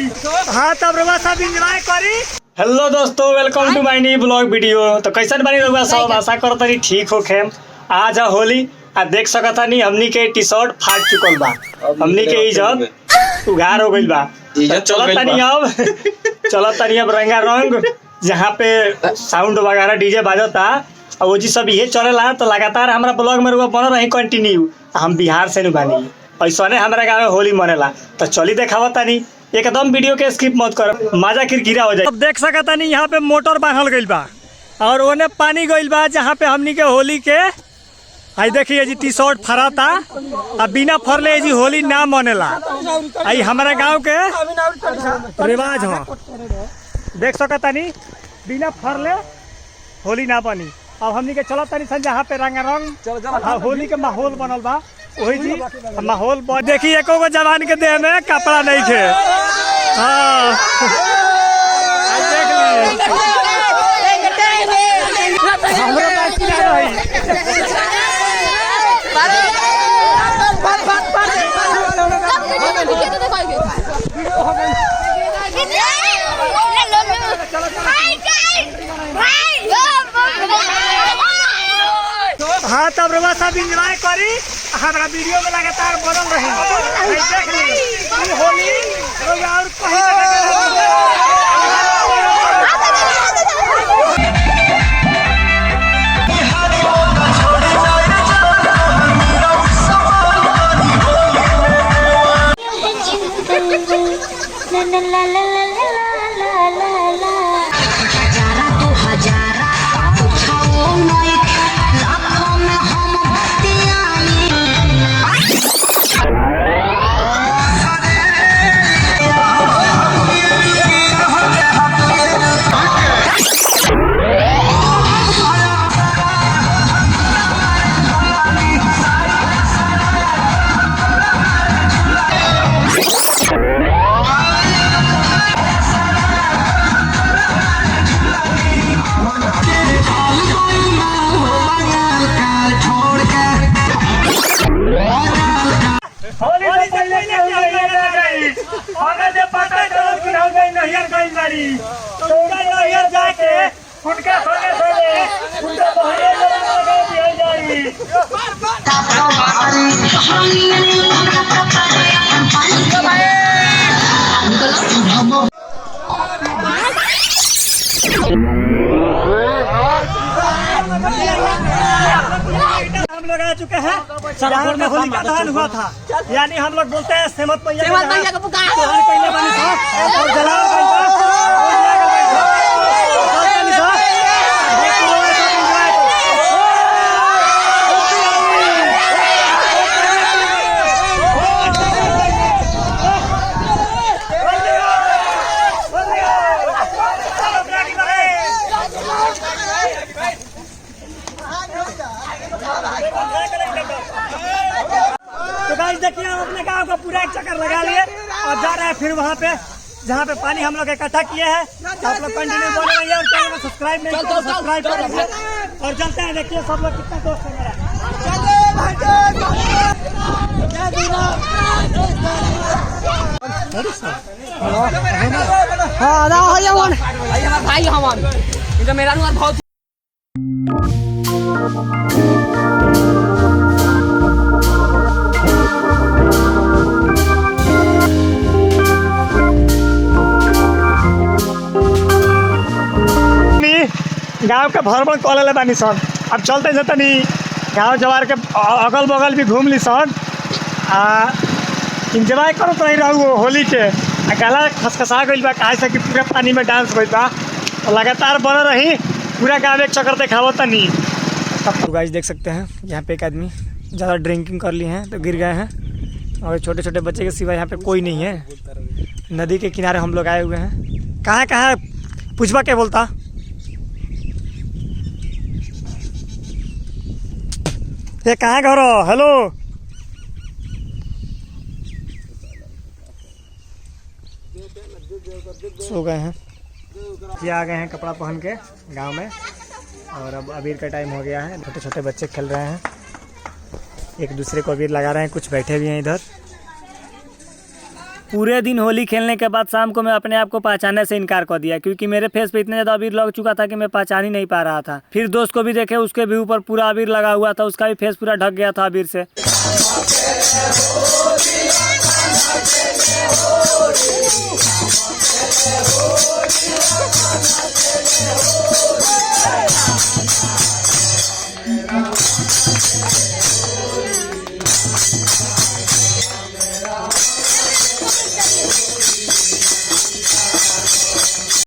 हाँ तब रउआ सब एंजॉय करी। हेलो दोस्तों, वेलकम टू माय न्यू ब्लॉग वीडियो। तो कैसन बनी रउआ सब, आशा करतनी ठीक होखे। आज है होली आ देख सकतनी हमनी के टी शर्ट फाट चुकल बा, हमनी के इज्जत उघार हो गइल बा। चलत तनी अब रंगा रंग जहाँ पे साउंड वगैरह डीजे बाजता और वो जी सब ये चलेला। तो लगातार हमारा ब्लॉग में बन रही कंटिन्यू। हम बिहार से नहीं बानी, ऐसा हमारे गाँव में होली मनेला। तो चली देखावा तनी, एकदम वीडियो के स्किप मत कर, मजा किरकिरा हो जाए। अब देख सकता नहीं यहाँ पे मोटर बांधल गइल बा और ओने पानी गइल बा जहाँ पे हमनी के होली के आई देखिए जी टी शर्ट फराता। अब बिना फरले जी होली ना मनेला, आई हमारा गांव के रिवाज हो। देख सकता नहीं बिना फरले होली ना बनी। अब हमनी के चलत तनी सन जहाँ पे रंगारंग होली के माहौल बनल बा, वही जी माहौल। देखिए एको गो जवान के देह में कपड़ा नहीं थे। हाँ देख हाँ तब रउआ सब एंजॉय करी, हमारा वीडियो में लगातार बनल रही। देख ली होली और हम लोग आ चुके हैं सरदार में होली का दहन हुआ था, यानी हम लोग बोलते हैं सेमत मैया का पुकार। तो गाइस देखिए हम अपने गांव का पूरा एक चक्कर लगा लिए और जा रहे हैं फिर वहाँ पे जहाँ पे पानी हम लोग इकट्ठा किए हैं। तो आप लोग कंटिन्यू बने रहिए और चैनल को सब्सक्राइब नहीं किया सब्सक्राइब कर लीजिए और चलते हैं। देखिए सब लोग कितना दोस्त है मेरा। हाँ भाई हमारे मेरा बहुत गाँव के भरबड़ कॉल ले बानी सन। अब चलते जतनी गाँव जवार के अगल बगल भी घूम ली सन इंजॉय करत रही रहू होली के। गला खसखसा गइल बा काहे से कि पूरा पानी में डांस गइल बा। तो लगातार बन रही पूरा गाँव एक चक्कर देखावत तनी। तो गाइस देख सकते हैं यहाँ पे एक आदमी ज़्यादा ड्रिंकिंग कर लिए हैं तो गिर गए हैं और छोटे छोटे बच्चे के सिवा यहाँ पे कोई नहीं है। नदी के किनारे हम लोग आए हुए हैं। कहाँ कहाँ पूछवा क्या बोलता ये कहाँ घर हो? हेलो सो गए हैं, ये आ गए हैं कपड़ा पहन के गांव में और अब अबीर का टाइम हो गया है। छोटे छोटे बच्चे खेल रहे हैं, एक दूसरे को अबीर लगा रहे हैं, कुछ बैठे भी हैं इधर। पूरे दिन होली खेलने के बाद शाम को मैं अपने आप को पहचानने से इनकार कर दिया, क्योंकि मेरे फेस पे इतना ज्यादा अबीर लग चुका था कि मैं पहचान ही नहीं पा रहा था। फिर दोस्त को भी देखे, उसके भी ऊपर पूरा अबीर लगा हुआ था, उसका भी फेस पूरा ढक गया था अबीर से।